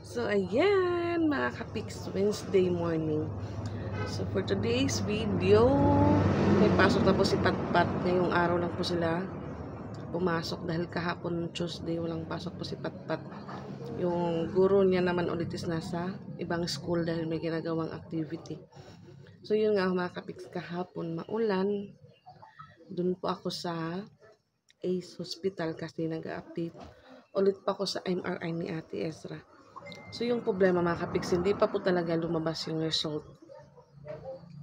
So, ayan, mga kapiks, Wednesday morning. So, for today's video, may pasok na po si Patpat. Ngayong araw lang po sila pumasok dahil kahapon Tuesday, walang pasok po si Patpat. Yung guro niya naman ulit is nasa ibang school dahil may ginagawang activity. So, yun nga mga kapiks, kahapon maulan. Dun po ako sa Ace Hospital kasi nag-update ulit pa ako sa MRI ni Ate Ezra. So, yung problema mga kapiks, hindi pa po talaga lumabas yung result.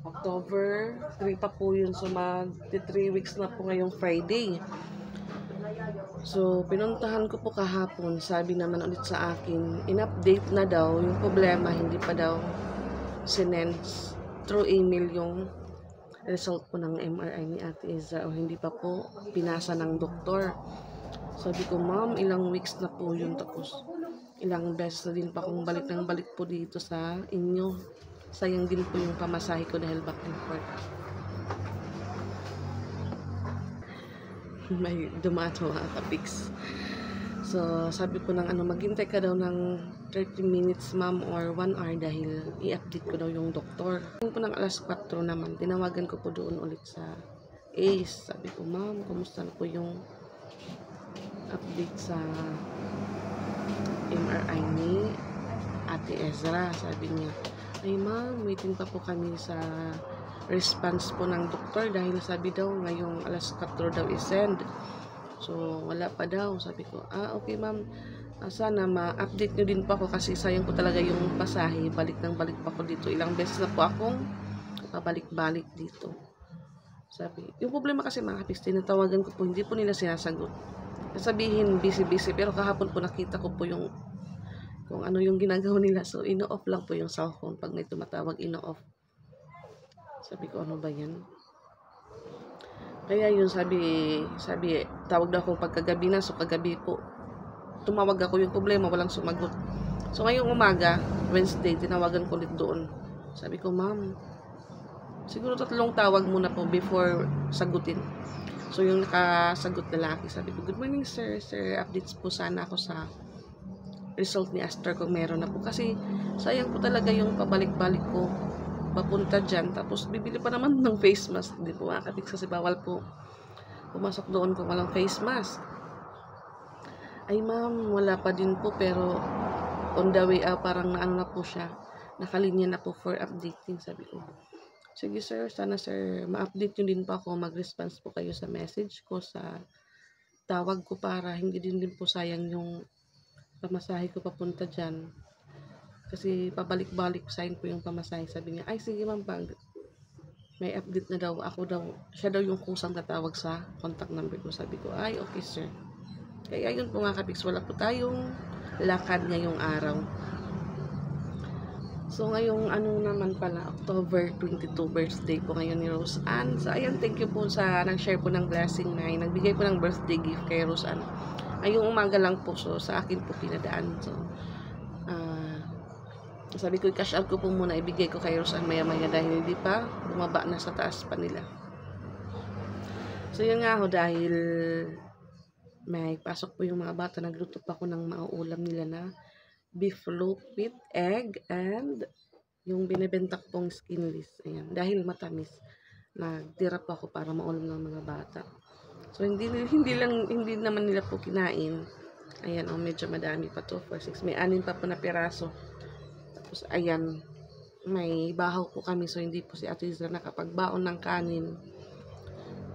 October 3 pa po yun. So, mag-3 weeks na po ngayong Friday. So, pinuntahan ko po kahapon. Sabi naman ulit sa akin, in-update na daw. Yung problema, hindi pa daw sinend through email yung result po ng MRI ni Ate Ezra o hindi pa po pinasa ng doktor. Sabi ko, ma'am, ilang weeks na po yun, tapos ilang beses na din pa akong balik ng balik po dito sa inyo. Sayang din po yung pamasahe ko dahil back and forth. May dumato mga kapiks. So, sabi ko ng maghintay ka daw ng 30 minutes ma'am or 1 hour dahil i-update ko daw yung doktor. Yung po ng alas 4 naman, tinawagan ko po doon ulit sa Ace. Sabi ko, ma'am, kumusta na po yung update sa MRI ni Ate Ezra? Sabi niya, ay ma'am, waiting pa po kami sa response po ng doktor dahil sabi daw ngayong alas 4 daw i-send. So, wala pa daw. Sabi ko, okay ma'am, sana ma-update nyo din po ako kasi sayang po talaga yung pasahe. Balik ng balik pa ako dito. Ilang beses na po akong pabalik-balik dito. Sabi, yung problema kasi mga kapis, tinatawagan ko po, hindi po nila sinasagot. Sabihin, busy-busy, pero kahapon po nakita ko po yung kung ano yung ginagawa nila. So, ino-off lang po yung cellphone. Pag may tumatawag, ino-off. Sabi ko, ano ba yan? Kaya yun, sabi, tawag daw ako pagkagabi na. So, kagabi po, tumawag ako yung problema, walang sumagot. So, ngayong umaga, Wednesday, tinawagan ko ulit doon. Sabi ko, ma'am, siguro 3 tawag muna po before sagutin. So, yung nakasagot na lalaki, sabi ko, good morning, sir. Sir, updates po sana ako sa result ni Astor kung meron na po. Kasi, sayang po talaga yung pabalik-balik ko papunta dyan. Tapos, bibili pa naman ng face mask. Hindi po makakatik kasi bawal po pumasok doon kung walang face mask. Ay, ma'am, wala pa din po. Pero, on the way, parang naano na po siya. Nakalinya na po for updating, sabi ko. Sige sir, sana sir, ma-update nyo din po ako, mag-response po kayo sa message ko, sa tawag ko para hindi din po sayang yung pamasahe ko papunta dyan. Kasi pabalik-balik sayang po yung pamasahe. Sabi niya, ay sige ma'am, pag may update na daw, siya daw yung kusang tatawag sa contact number ko. Sabi ko, ay okay sir. Kaya yun po mga kapiks, wala po tayong lakad ngayong araw. So, ngayong naman pala, October 22, birthday po ngayon ni Rose Ann. So, ayan, thank you po sa nag-share po ng blessing na nagbigay po ng birthday gift kay Rose Ann. Ngayong umaga lang po, so sa akin po pinadaan. So, sabi ko, i-cash out ko po muna, ibigay ko kay Rose Ann maya-maya dahil hindi pa bumaba na sa taas pa nila. So, yun nga ho, dahil may pasok po yung mga bata, nagluto pa ako ng mga ulam nila na beef loaf with egg and yung binibenta pong skinless. Ayan. Dahil matamis, nagtira po ako para maulam ng mga bata. So, hindi naman nila po kinain. Ayan, medyo madami pa to. 4, 6, may 6 pa po na piraso. Tapos, ayan, may bahaw po kami. So, hindi po si Ate Izra nakapagbaon ng kanin.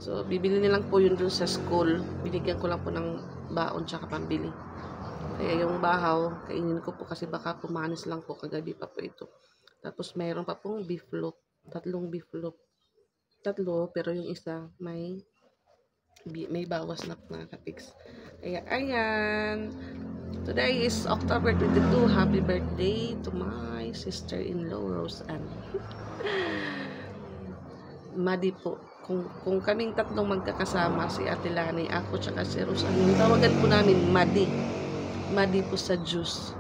So, bibili nilang po yun dun sa school. Binigyan ko lang po ng baon tsaka pambili. Kaya yung bahaw, kainin ko po kasi baka pumanis lang po, kagabi pa po ito. Tapos mayroon pa pong beef loaf, 3 beef loaf. 3, pero yung isa may bawas na mga kapiks. Kaya ayan, today is October 22, happy birthday to my sister-in-law, Rose Ann. Madi po. Kung kaming 3 magkakasama, si Ate Lani, ako, tsaka si Rose Ann, yung tawagan po namin, Madi po sa juice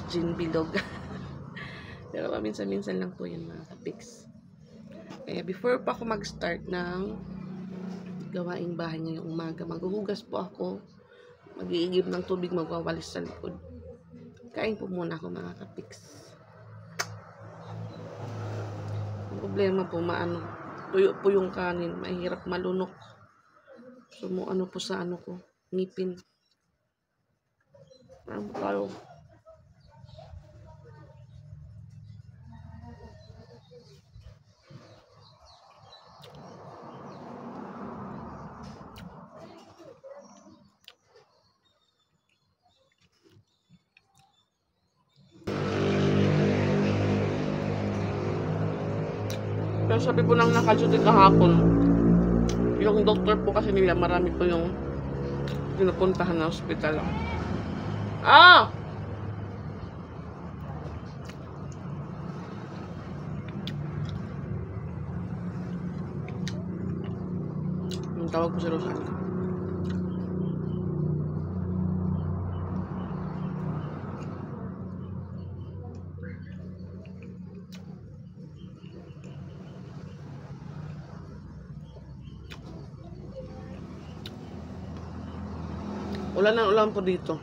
gin bilog. Pero minsan-minsan lang po yun mga kapiks. Kaya before pa ako mag-start ng gawaing bahay ngayong umaga, maghuhugas po ako, mag-iigib ng tubig, magwawalis sa likod. Kain po muna ako mga kapiks. Ang problema po, tuyo po yung kanin. Mahirap malunok. So, ano po sa ano ko, ngipin. Parang tayo. Pero sabi po ng nakaduty kahapon, yung doktor po kasi nila, marami po yung pinupuntahan na hospital. Ah! Yung tawag po si Rosan. Ulan na ulan po dito.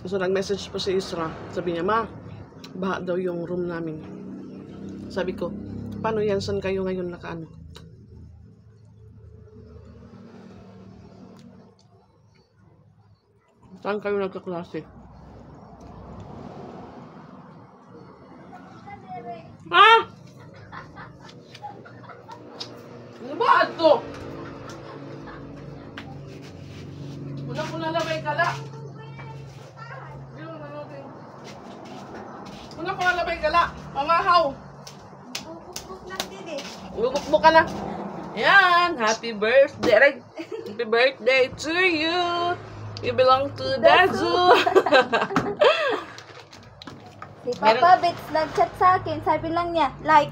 So, nag-message po si Isra. Sabi niya, Ma, baha daw yung room namin. Sabi ko, paano yan? Saan kayo ngayon nakaano? Saan kayo nagkaklase? Ah! Ano ba ito? Wala ko nalabay kala. Wala ko nalabay kala. Pamahaw. Bukbuk ka na. Yan. Happy birthday. Happy birthday to you. You belong to the zoo. Si Papa Bits nag-chat sa akin. Sabi lang niya, like.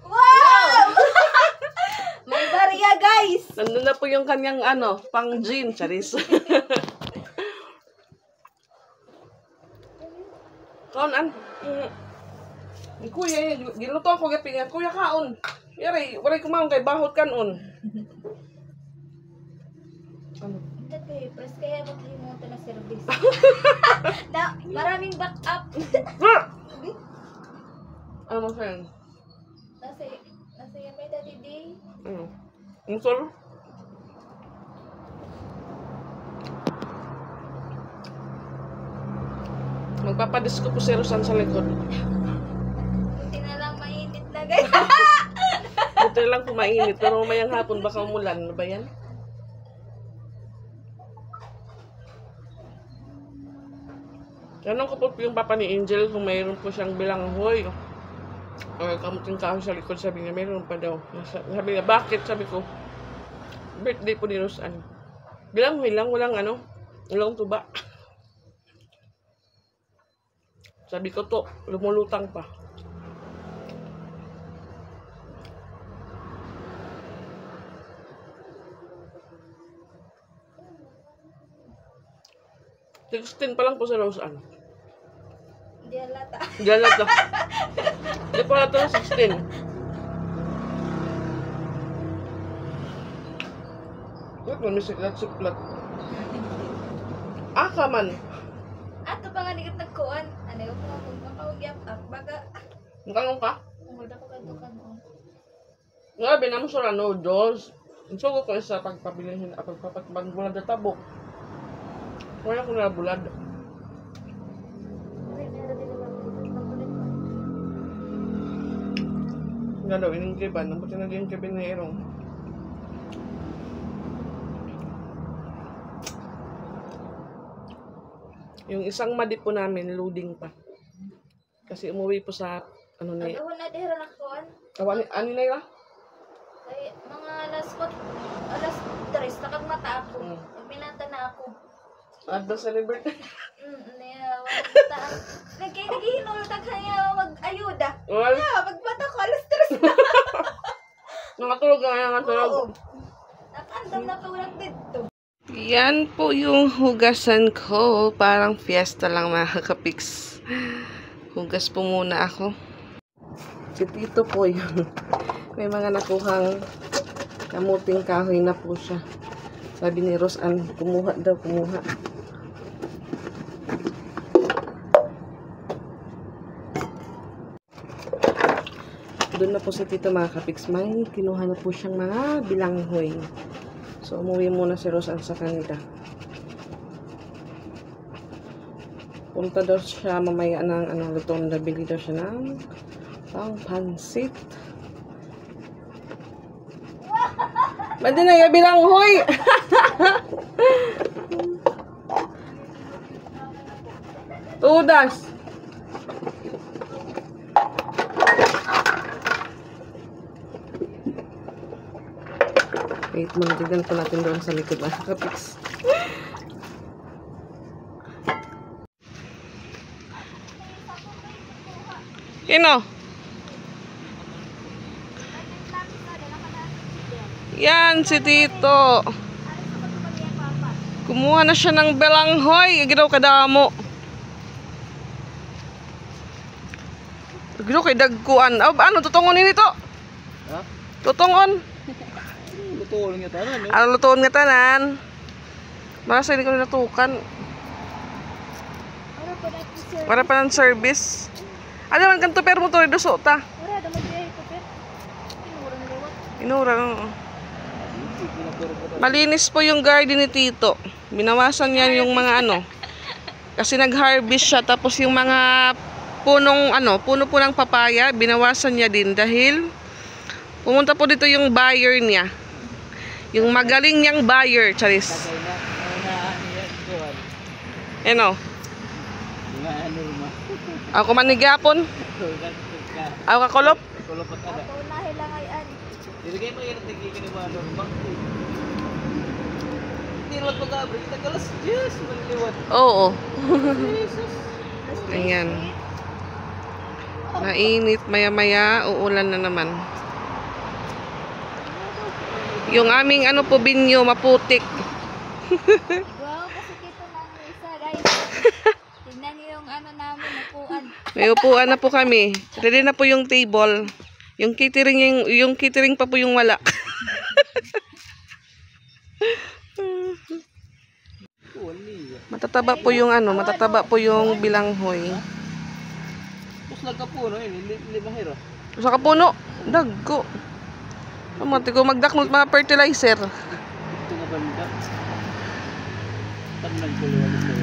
Wow! May barya, guys! Nandun na po yung kanyang pang gym, charis. Kaon, kuya, giluto ako gapin. Kuya, kaon. Yari, walay kumaon kay bahot kanon. Ano? Hindi kayo, press kaya maglimutan na service. Na, maraming backup. Ano sa'yo? Nasa yan may daddy day. Ano? Ang solo? Magpapadisko po si Rosan sa likod. Buti na lang mainit na, guys. Buti lang kumainit, pero mamayang hapon baka umulan. Ano ba yan? Tanong ko po yung papa ni Angel kung mayroon po siyang bilanghoy. Kamuting kahoy sa likod, sabi niya, mayroon pa daw. Sabi niya, bakit? Sabi ko, birthday po ni Rosan. Bilanghoy lang, walang tuba. Sabi ko to, lumulutang pa. Sixteen pa lang po sa Rosan. Hindi alata. Diyan lang to. Hindi pa na to 16. Wait, man, may siklat. Aka man. Ato pa nga nigat nagkuhan. Ano yung makaugyap up. Baga, Nagkanong ka? umulda ko kanto mo. Grabe naman sa noodles. Ang sugo ko sa pagpabilihin, pagpapagulad na tabok. Wala ko na bulad. Nga daw, iningkiban. Nabuti na din kibin ni Erong. Yung isang madi po namin, loading pa. Kasi umuwi po sa, ni... Agawin na dihira na kuhan. Ani na yun? Ay, mga alas 3, nakagmata ako. Minata na ako. Adto sa birthday. Niya, wala naghihinultag kaya mag-ayuda. Well, Magbata ko, alas 3 na. nakatulog na nga natulog. Oo. Nakandam na kawalag dito. Yan po yung hugasan ko. Parang fiesta lang mga kapiks. Hugas po muna ako. Si Tito po yun. May mga nakuhang kamuting kahoy na po siya. Sabi ni Rosan, kumuha. Doon na po si Tito mga kapiks. May kinuha na po siyang mga bilanghoy. So, umuwi muna si Rosan sa kanila. Punta daw siya mamaya ng luto. Nabili daw siya ng pansit. Ba't din na yung bilanghoy? Tudas. Wait, magdigan po natin doon sa likod mga kapiks. Ino? Yan, si Tito. Kumuha na siya ng belanghoy. Ginaw kadamo. Ginaw kay dagkuan. Ano, tutungon nito? Ha? Tutungon. Lutuon nga tanan. Ano lutuon nga tanan? Marasa hindi ko natukan. Para pa ng service. Ano man kanto pero motor duso ta. Ora, damo diay ko pet. Inura na lewat. Inura. Malinis po yung garden ni Tito. Binawasan niya yung mga ano. Kasi nag-harvest siya tapos yung mga puno po ng papaya, binawasan niya din dahil pumunta po dito yung buyer niya. Yung magaling niyang buyer, Charis. Ano? Ako manigapon. Ako kakulop. Ato na hilang ay an. Dilagay mo yung tigigin ni Mano. Hindi lang pag-abri. Kita kalas. Yes, maliliwat. Oo. Jesus. Ayan. Mainit, maya-maya, uulan na naman. Yung aming po binyo, maputik. Wow, kasi dito lang isa, guys. Tingnan niyo yung namin, upuan. May upuan na po kami. Ready na po yung table. Yung catering pa po yung wala. Matataba po yung matataba po yung bilanghoy. Tapos nagkapuno yun. Hindi mahira. Sa kapuno, dagko. Amati ko magdaknot mga fertilizer. Ito nga banda. Pag nagkuluan ito.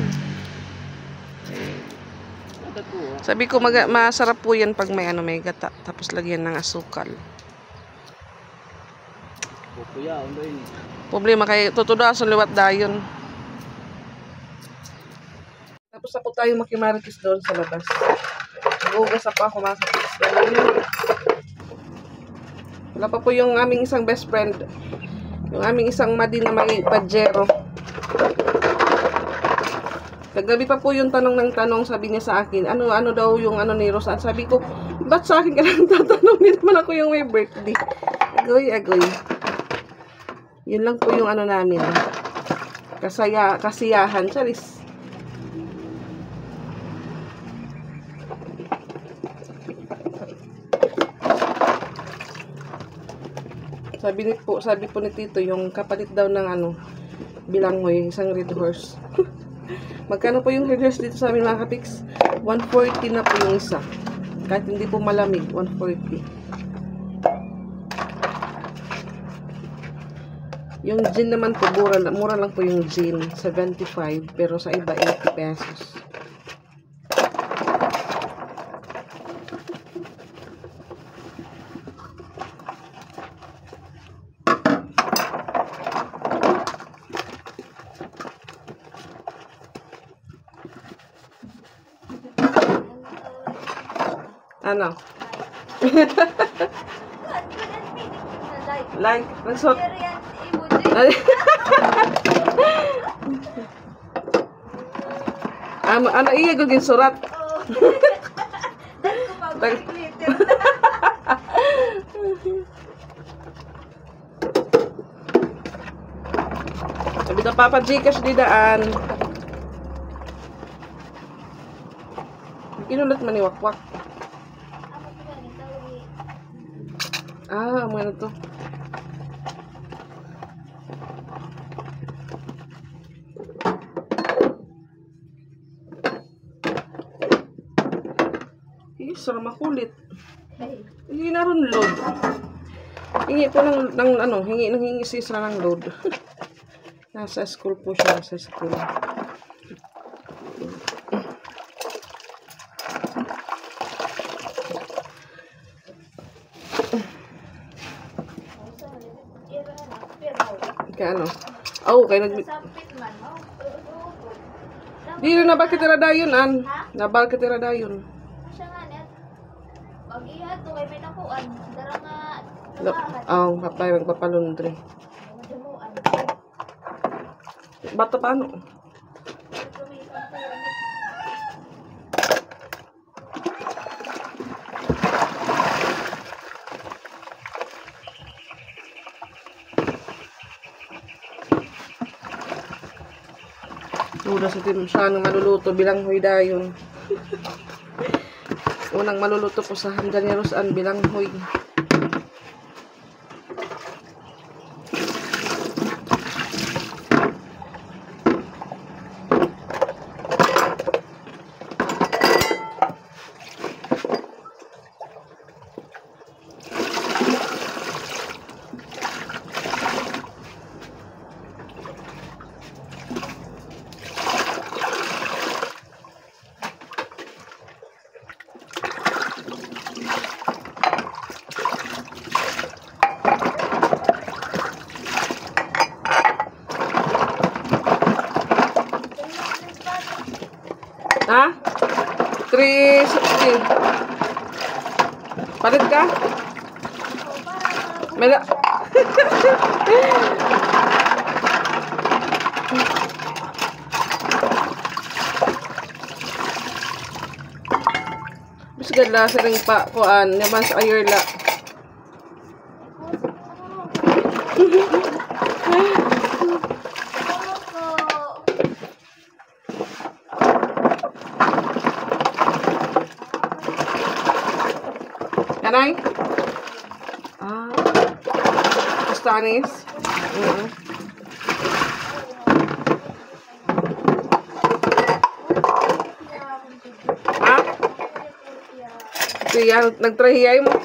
Sabi ko masarap po yan pag may may gata. Tapos lagyan ng asukal. Kuya, undo yun. Problema kay tutudasan liwat dayon. Tapos na po tayo makimarites doon sa labas. Nagugas na po ako mga kapis. Wala pa po yung aming isang best friend. Yung aming isang madi na may pajero. Kagabi pa po yung tanong ng tanong, sabi niya sa akin, ano daw yung ni Rosan. Sabi ko, ba't sa akin ka lang tatanong? Hindi naman ako yung may birthday. Agoy. Yun lang po yung namin. Kasiyahan. Charis. Sabi po ni Tito, yung kapalit daw ng bilanghoy, isang red horse. Magkano po yung red horse dito sa amin mga kapiks? 140 na po yung isa. Kahit hindi po malamig, 140. Yung gin naman po, mura lang po yung gin, 75. Pero sa iba, 80 pesos. Ano? Like, nagsot. Iya gugin surat. Sabi na Papa Gcash di daan. Kinulat man ni wakwak. Ano to? Sarap makulit. Ay, Hingi na ron load. Hingi po hingi si Isra ng load. Nasa school po siya, nasa school. ira na. Pero, Kaya ano? Oh, kaya sampit man. Oh, Di na bakit iradayon, an? Na bakit iradayon? Siya nga net. Pag ihat to kay may nakuan, dara nga tabahan. Oh, papay magpapalundre. Majamuan. Bata pa ano? Ito may pagkuhan. Una sa tim siya nang maluluto bilang hoy dayon. Unang maluluto po sa hamdan ni Rosan bilang hoy. Ha? 360. Palit ka? Mela. Bisgad la sa ring pa kuan, naman sa ayerla. Kanay? Ah. Pastanis? Ha? Kaya nagtrahiyay mo.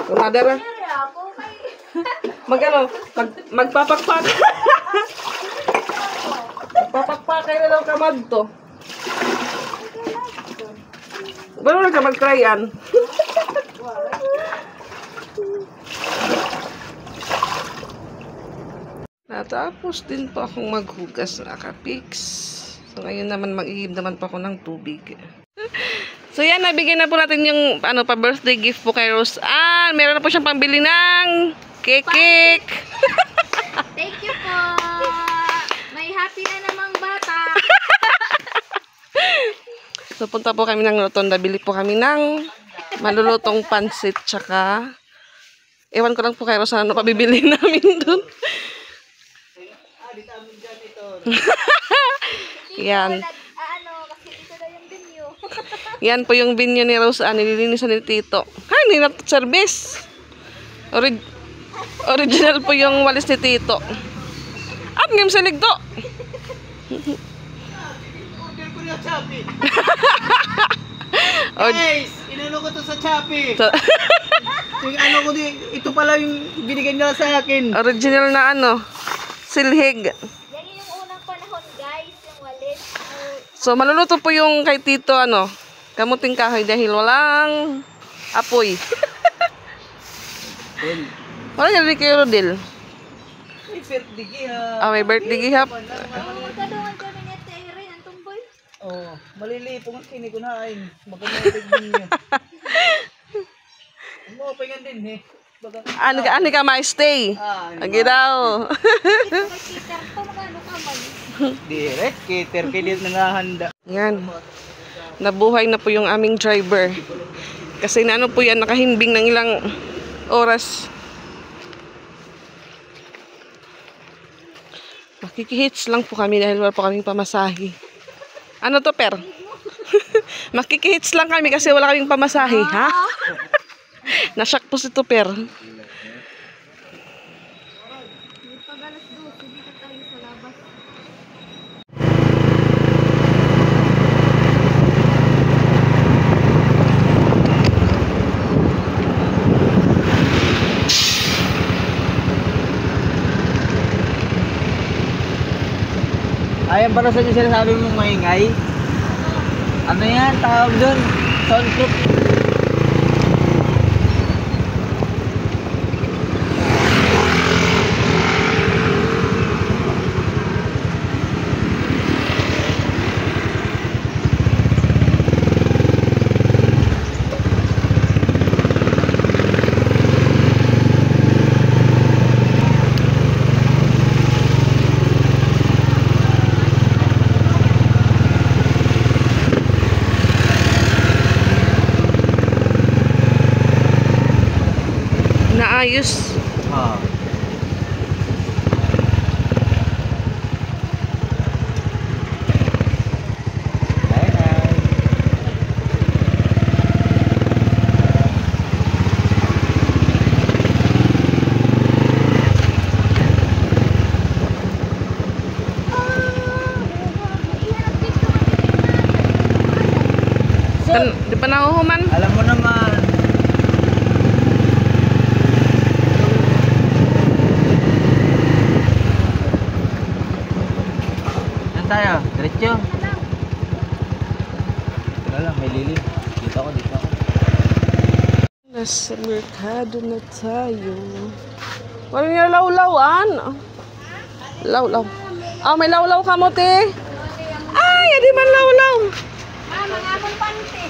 Kumadara. Magpapakpak. Magpapakpakay na daw kamad to. Baru na ka mag-tryan. Natapos din po akong maghugas na kapix. So ngayon naman mag-iib naman po ako ng tubig. So yan, nabigyan na po natin yung pa-birthday gift po kay Rose. Meron na po siyang pambili ng cake. Thank you po. May happy na namang bata. So punta po kami ng Rotonda. Bili po kami ng malulutong pansit tsaka ewan ko lang po kay Rose ano pabibili namin dun. Yan. Kasi ito na yung binyo. Yan po yung binyo ni Rose. Nililinisan ni Tito. Hindi na service. Original po yung walis ni Tito. Ngim sa ligdo. Order ko na Shopee. Guys, inano ko to sa Shopee. Yung ano ko ito pala yung binigay nila sa akin. Original na silhig. Yan yung unang panahon guys, yung walis. So maluluto po yung kay Tito kamuting kahoy dahil walang apoy. Wala yan rin kayo Rodel. May birthday gihap. May birthday gihap. Magkadungan kami ni Ate Irene, ang tumboy. Malilipong ang kinikunain. Magkamatig din niya. Umapahingan din Ani ka ma-stay. Agi daw. Ito kay Peter to, magano ka man. Direct cater kay din nangahanda. Yan. Nabuhay na po yung aming driver. Kasi po yan, nakahimbing ng ilang oras. Makikihits lang po kami dahil wala po kaming pamasahe. Ano to, Per? Makikihits lang kami kasi wala kaming pamasahe, ha? Nasyak po si to, Per. Pag alas 12, dito tayo sa labas. para sa yung sinasabi mong maingay. Ano yan? Tawag doon. Soundproof. Naayos. Oo. Di pa nahuhuman? Alam mo naman. Saan tayo? Diretso? Teka lang, may lilim. Dito ako. Nasa merkado na tayo. Walang nga lawlawan. Lawlaw. Ah, may lawlaw ka mo, te. Ay, di man lawlaw. Mga akong panty.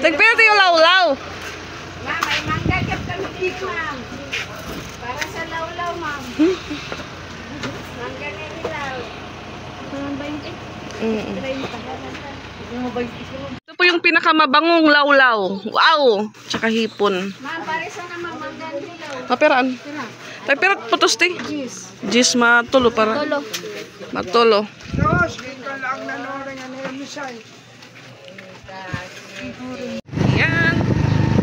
Tagpirti yung lawlaw. May manggagap kami dito, ma'am. Para sa lawlaw, ma'am. Mangga na ilaw. Mga 20. Ito po yung pinakamabangong lawlaw. Wow! Tsaka hipon. Ma'am, para sa naman mangga na ilaw. Maperaan. Tagpirat putos, te. Jis matulo para. Tolo. Matulo. Yan.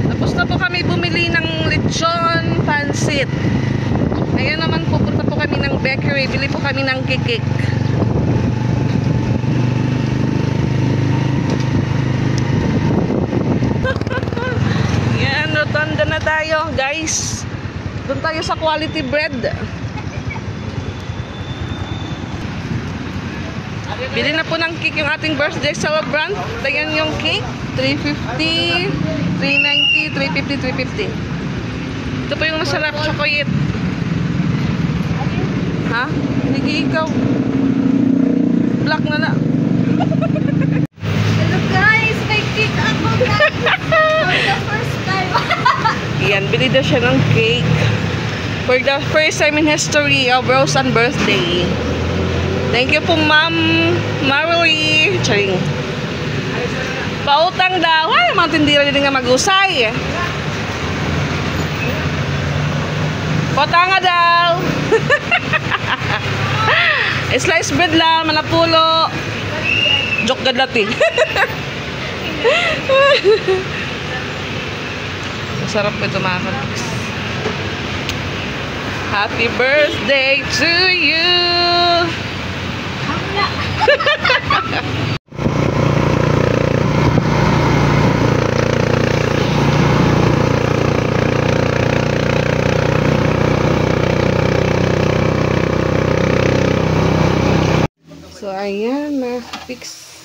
Tapos na po kami bumili ng lechon pansit. Ngayon naman pupunta po kami ng bakery. Bili po kami ng kikik. Yan, rotonda na tayo, guys. Doon tayo sa quality bread. Bili na po ng cake yung ating birthday celebrant. Tingnan yung cake. 350, 390, 350, 350. Ito po yung masarap chocolate. Ha? Hindi ikaw. Black na na. Hello guys, may cake ako guys. For the first time. Yan, bili daw siya ng cake. For the first time in history of Roseanne birthday. Thank you po, Ma'am Marie. Charing. Pautang daw. Ay, mga tindira din nga mag-usay. Pautang nga daw. Slice bread lang, manapulo. Joke gadlat eh. Masarap po ito mga kanaks. Happy birthday to you. So ayan, na-fix.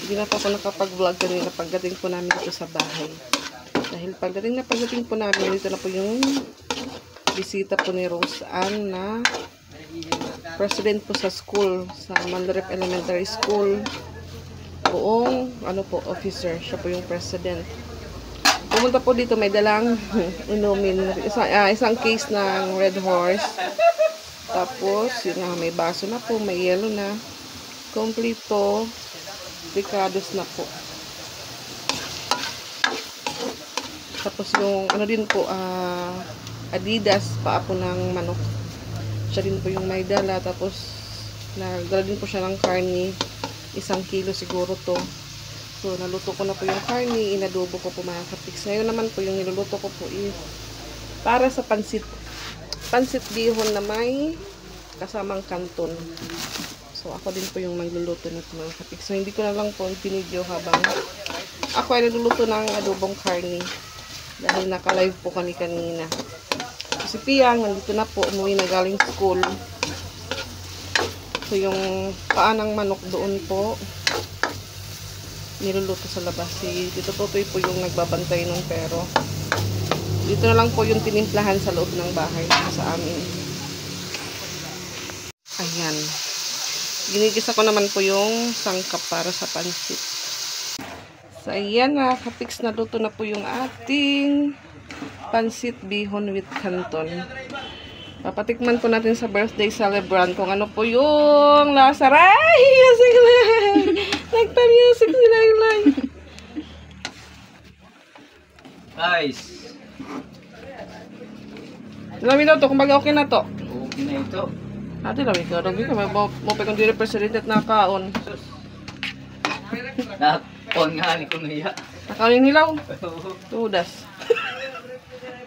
Hindi na po ako nakapag-vlog kanina pagdating po namin dito sa bahay. Dahil pagdating po namin, dito na po yung bisita po ni Roseanne na president po sa school, sa Mandarip Elementary School. Buong, officer. Siya po yung president. Pumunta po dito, may dalang inumin. Isang case ng Red Horse. Tapos, yun nga, may baso na po, may yellow na. Kompleto. Ricados na po. Tapos yung, din po, Adidas, paa po ng manok. Siya din po yung may dala. Tapos, nagdala din po siya ng karni. 1 kilo siguro to. So, naluto ko na po yung karni. Inadobo ko po mga kapiks. Ngayon naman po, yung niluluto ko po is para sa pansit. Pansit bihon na may kasamang kanton. So, ako din po yung magluluto nito mga kapiks. So, hindi ko na lang po pinidyo habang ako ay nagluluto ng adobong karni. Dahil naka-live po kami kanina. Si Piang, nandito na po, umuwi na galing school. So, yung paa ng manok doon po, niluluto sa labas. Si Tito Totoy po yung nagbabantay nun, pero dito na lang po yung tinimplahan sa loob ng bahay sa amin. Ayan. Ginigisa ko naman po yung sangkap para sa pansit. So, ayan na. Kapix na luto na po yung ating pansit bihon with canton. Papatikman po natin sa birthday celebrant kung ano po yung lasa. Ay! Nagpa-music si Laylay. Guys. Ilang minuto, kumbaga okay na to. Okay na ito. Ate, lami ka. Lami ka. Mo pa kung di represented na kaon. Nakapon nga ni Kunuya. Nakaon yung hilaw. Tudas.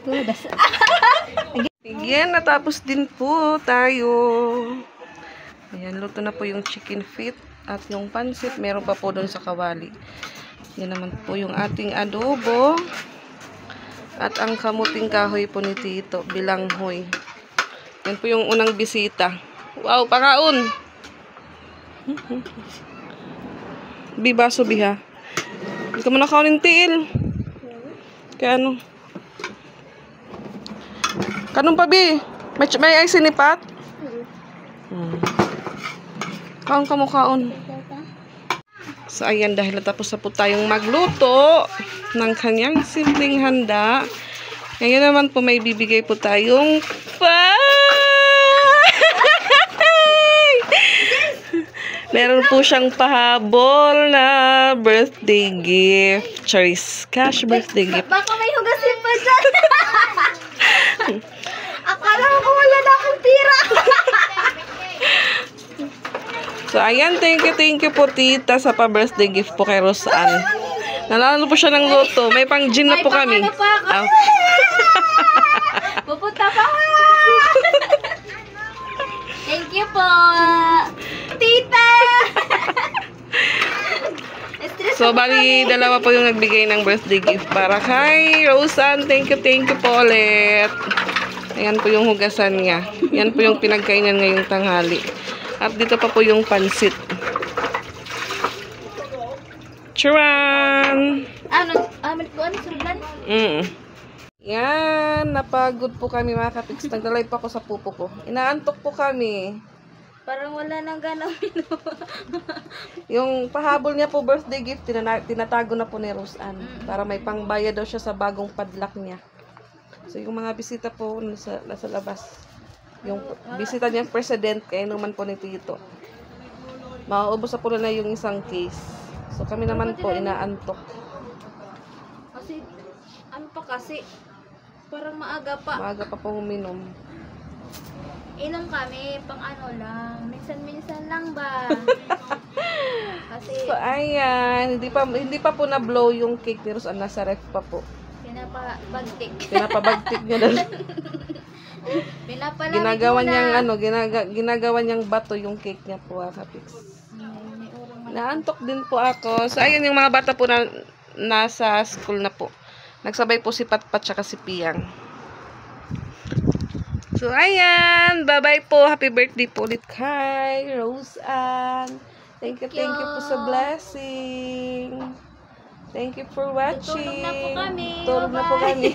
Tudas. Again, natapos din po tayo. Ayan, luto na po yung chicken feet at yung pansit. Meron pa po doon sa kawali. Yan naman po yung ating adobo. At ang kamuting kahoy po ni Tito, bilanghoy. Yan po yung unang bisita. Wow, pakaon! Bibaso biha. Hindi ka mo nakaunin tiil. Kaya ano? Kanong pa, Bi? May ay sinipat? Kaon ka mo, kaon. So, ayan, dahil natapos na po tayong magluto ng kanyang simpleng handa. Ngayon naman po, may bibigay po tayong meron po siyang pahabol na birthday gift. Charis, cash birthday gift. Baka may hugasin pa dyan. Akala ko wala na akong tira. So, ayan, thank you po, Tita, sa pa-birthday gift po kay Roseanne. Nalalo po siya ng loto. May pang-gin na po kami. May pang-ano pa ako. Pupunta pa. Thank you po. Tita! So, bali, dalawa po yung nagbigay ng birthday gift para kay Roseanne. Thank you po ulit. Ayan po yung hugasan niya. Yan po yung pinagkainan ngayong tanghali. At dito pa po yung pansit. Charan! Ano surulan? Yan, napagod po kami mga kapiks. Nagdalay pa ako sa pupo ko. Inaantok po kami. Parang wala nang ganaw. Yung pahabol niya po birthday gift, tinatago na po ni Roseanne. Para may pangbayad daw siya sa bagong padlock niya. So, yung mga bisita po nasa labas. Yung bisita niyang president, kaya naman po ni Tito. Mauubos na po na yung isang case. So, kami naman po, inaantok. Kasi, ano pa kasi, parang maaga pa. Maaga pa po uminom. Inom kami, pang ano lang. Minsan-minsan lang ba? Kasi, So, ayan. Hindi pa po na-blow yung cake ni Roseanne. Nasa ref pa po. pinapabagtik. Pinapabagtik niya na. Pinapalamig Ginagawa muna. niyang ginagawa niyang bato yung cake niya po, kapiks. May urong Naantok din po ako. So, ayun yung mga bata po na nasa school na po. Nagsabay po si Patpat tsaka si Piang. So, ayan. Bye-bye po. Happy birthday po ulit kay Roseanne. Thank you po sa blessing. Thank you for watching. Tutulog na po kami. Tulog na po Bye-bye. kami.